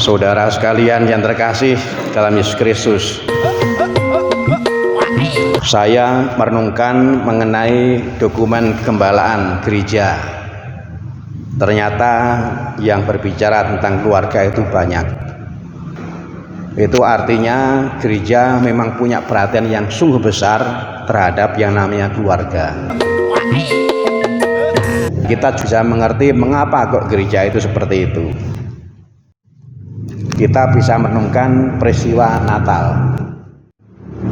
Saudara sekalian yang terkasih dalam Yesus Kristus, saya merenungkan mengenai dokumen kegembalaan gereja. Ternyata yang berbicara tentang keluarga itu banyak. Itu artinya gereja memang punya perhatian yang sungguh besar terhadap yang namanya keluarga. Kita bisa mengerti mengapa kok gereja itu seperti itu. Kita bisa merenungkan peristiwa Natal.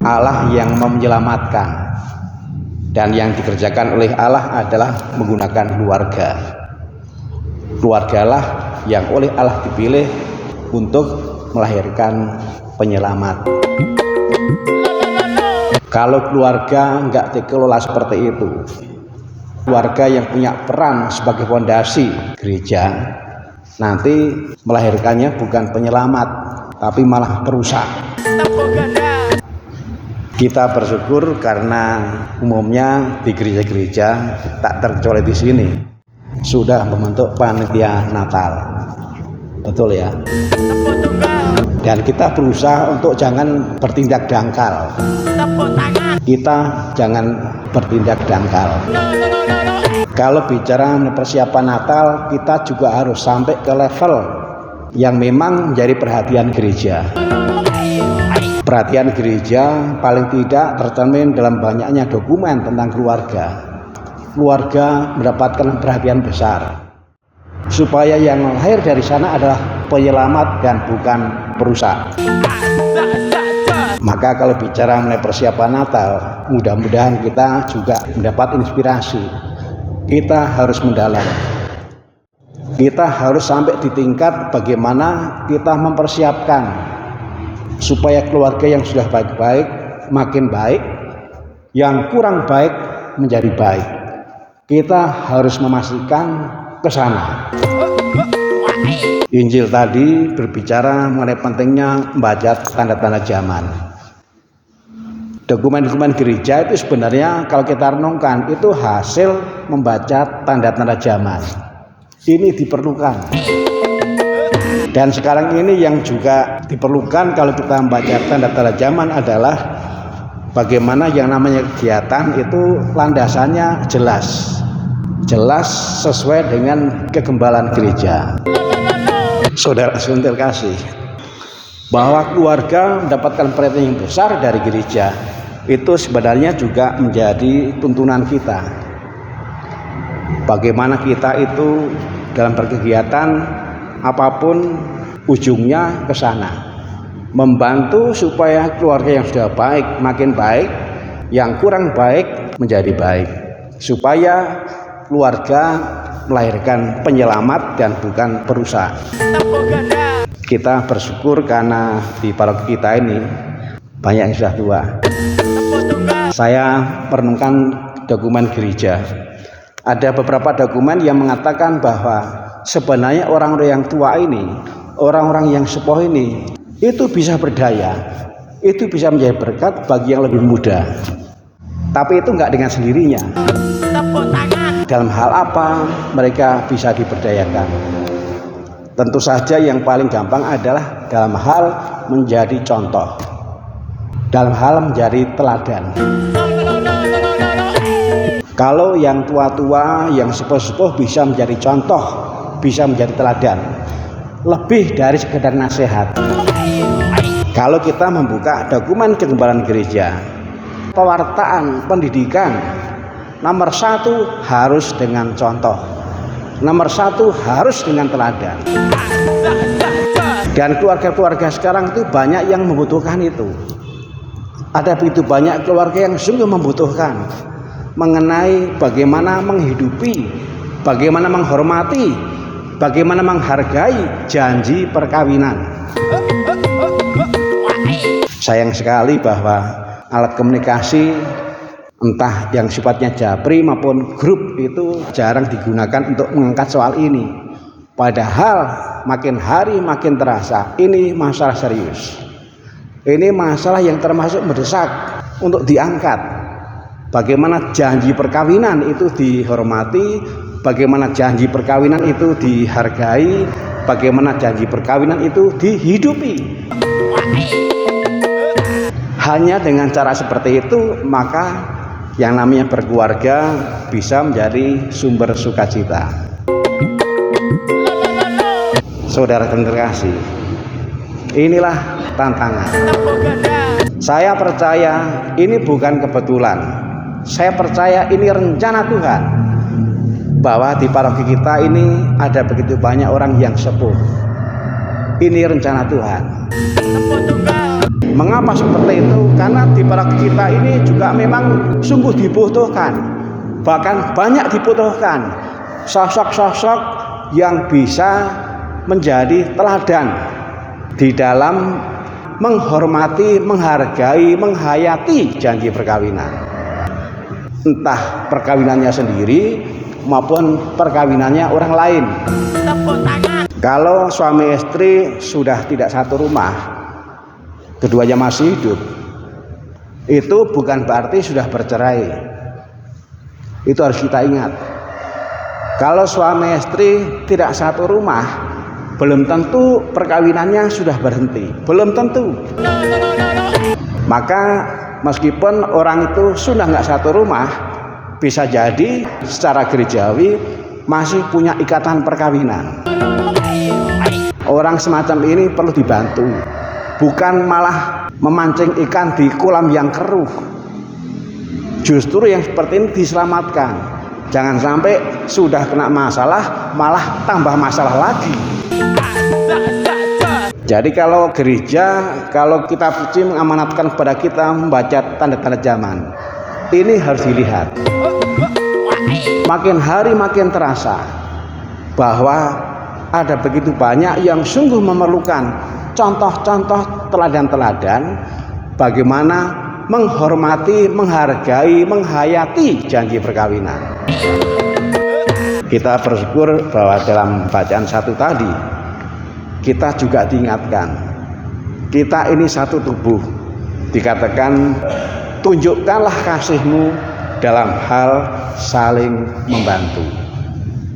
Allah yang menyelamatkan, dan yang dikerjakan oleh Allah adalah menggunakan keluarga. Keluargalah yang oleh Allah dipilih untuk melahirkan penyelamat. Kalau keluarga enggak dikelola seperti itu, keluarga yang punya peran sebagai fondasi gereja, nanti melahirkannya bukan penyelamat, tapi malah perusak. Kita bersyukur karena umumnya di gereja-gereja, tak terkecuali di sini, sudah membentuk panitia Natal. Betul ya? Dan kita berusaha untuk jangan bertindak dangkal. Kita jangan bertindak dangkal. Kalau bicara persiapan Natal, kita juga harus sampai ke level yang memang menjadi perhatian gereja. Perhatian gereja paling tidak tercermin dalam banyaknya dokumen tentang keluarga. Keluarga mendapatkan perhatian besar, supaya yang lahir dari sana adalah penyelamat dan bukan perusak. Maka kalau bicara mengenai persiapan Natal, mudah-mudahan kita juga mendapat inspirasi. Kita harus mendalam. Kita harus sampai di tingkat bagaimana kita mempersiapkan supaya keluarga yang sudah baik-baik makin baik, yang kurang baik menjadi baik. Kita harus memastikan ke sana. Injil tadi berbicara mengenai pentingnya membaca tanda-tanda zaman. Dokumen-dokumen gereja itu sebenarnya kalau kita renungkan itu hasil membaca tanda-tanda zaman. Ini diperlukan. Dan sekarang ini yang juga diperlukan kalau kita membaca tanda-tanda zaman adalah bagaimana yang namanya kegiatan itu landasannya jelas. Jelas sesuai dengan kegembalaan gereja. Saudara-saudara terkasih, bahwa keluarga mendapatkan perhatian yang besar dari gereja itu sebenarnya juga menjadi tuntunan kita. Bagaimana kita itu dalam berkegiatan apapun ujungnya ke sana, membantu supaya keluarga yang sudah baik makin baik, yang kurang baik menjadi baik, supaya keluarga melahirkan penyelamat dan bukan perusak. Kita bersyukur karena di paroki kita ini banyak yang sudah tua. Saya merenungkan dokumen gereja. Ada beberapa dokumen yang mengatakan bahwa sebenarnya orang-orang yang tua ini, orang-orang yang sepuh ini, itu bisa berdaya, itu bisa menjadi berkat bagi yang lebih muda. Tapi itu enggak dengan sendirinya. Dalam hal apa mereka bisa diberdayakan? Tentu saja yang paling gampang adalah dalam hal menjadi contoh, dalam hal menjadi teladan. Kalau yang tua-tua, yang sepuh-sepuh bisa menjadi contoh, bisa menjadi teladan, lebih dari sekedar nasihat. Kalau kita membuka dokumen kegembalaan gereja, pewartaan pendidikan, nomor satu harus dengan contoh, nomor satu harus dengan teladan. Dan keluarga-keluarga sekarang itu banyak yang membutuhkan itu. Ada begitu banyak keluarga yang sungguh membutuhkan mengenai bagaimana menghidupi, bagaimana menghormati, bagaimana menghargai janji perkawinan. Sayang sekali bahwa alat komunikasi entah yang sifatnya japri maupun grup itu jarang digunakan untuk mengangkat soal ini. Padahal makin hari makin terasa ini masalah serius. Ini masalah yang termasuk mendesak untuk diangkat. Bagaimana janji perkawinan itu dihormati, bagaimana janji perkawinan itu dihargai, bagaimana janji perkawinan itu dihidupi. Hanya dengan cara seperti itu, maka yang namanya berkeluarga bisa menjadi sumber sukacita. Saudara terkasih, inilah tantangan. Saya percaya ini bukan kebetulan. Saya percaya ini rencana Tuhan, bahwa di paroki kita ini ada begitu banyak orang yang sepuh. Ini rencana Tuhan. Mengapa seperti itu? Karena di paroki kita ini juga memang sungguh dibutuhkan, bahkan banyak dibutuhkan sosok-sosok yang bisa menjadi teladan di dalam menghormati, menghargai, menghayati janji perkawinan. Entah perkawinannya sendiri maupun perkawinannya orang lain. Kalau suami istri sudah tidak satu rumah, keduanya masih hidup, itu bukan berarti sudah bercerai. Itu harus kita ingat. Kalau suami istri tidak satu rumah, belum tentu perkawinannya sudah berhenti, belum tentu. Maka meskipun orang itu sudah nggak satu rumah, bisa jadi secara gerejawi masih punya ikatan perkawinan. Orang semacam ini perlu dibantu, bukan malah memancing ikan di kolam yang keruh. Justru yang seperti ini diselamatkan. Jangan sampai sudah kena masalah malah tambah masalah lagi. Jadi kalau gereja, kalau kitab suci mengamanatkan kepada kita membaca tanda-tanda zaman, ini harus dilihat. Makin hari makin terasa bahwa ada begitu banyak yang sungguh memerlukan contoh-contoh teladan-teladan bagaimana menghormati, menghargai, menghayati janji perkawinan. Kita bersyukur bahwa dalam bacaan satu tadi kita juga diingatkan, kita ini satu tubuh. Dikatakan, tunjukkanlah kasih-Mu dalam hal saling membantu.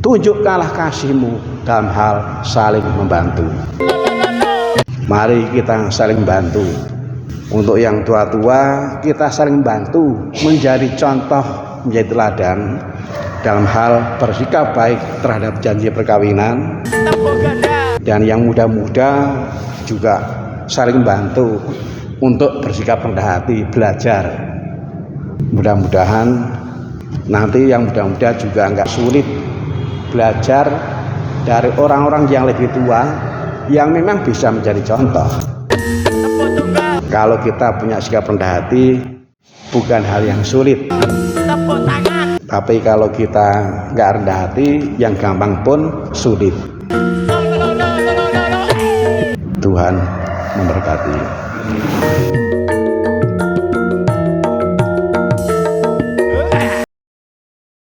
Tunjukkanlah kasih-Mu dalam hal saling membantu. Mari kita saling bantu. Untuk yang tua-tua, kita saling bantu menjadi contoh, menjadi teladan dalam hal bersikap baik terhadap janji perkawinan. Dan yang muda-muda juga saling bantu untuk bersikap rendah hati, belajar. Mudah-mudahan nanti yang muda-muda juga enggak sulit belajar dari orang-orang yang lebih tua yang memang bisa menjadi contoh. Kalau kita punya sikap rendah hati, bukan hal yang sulit. Tapi kalau kita enggak rendah hati, yang gampang pun sulit. Tuhan memberkati.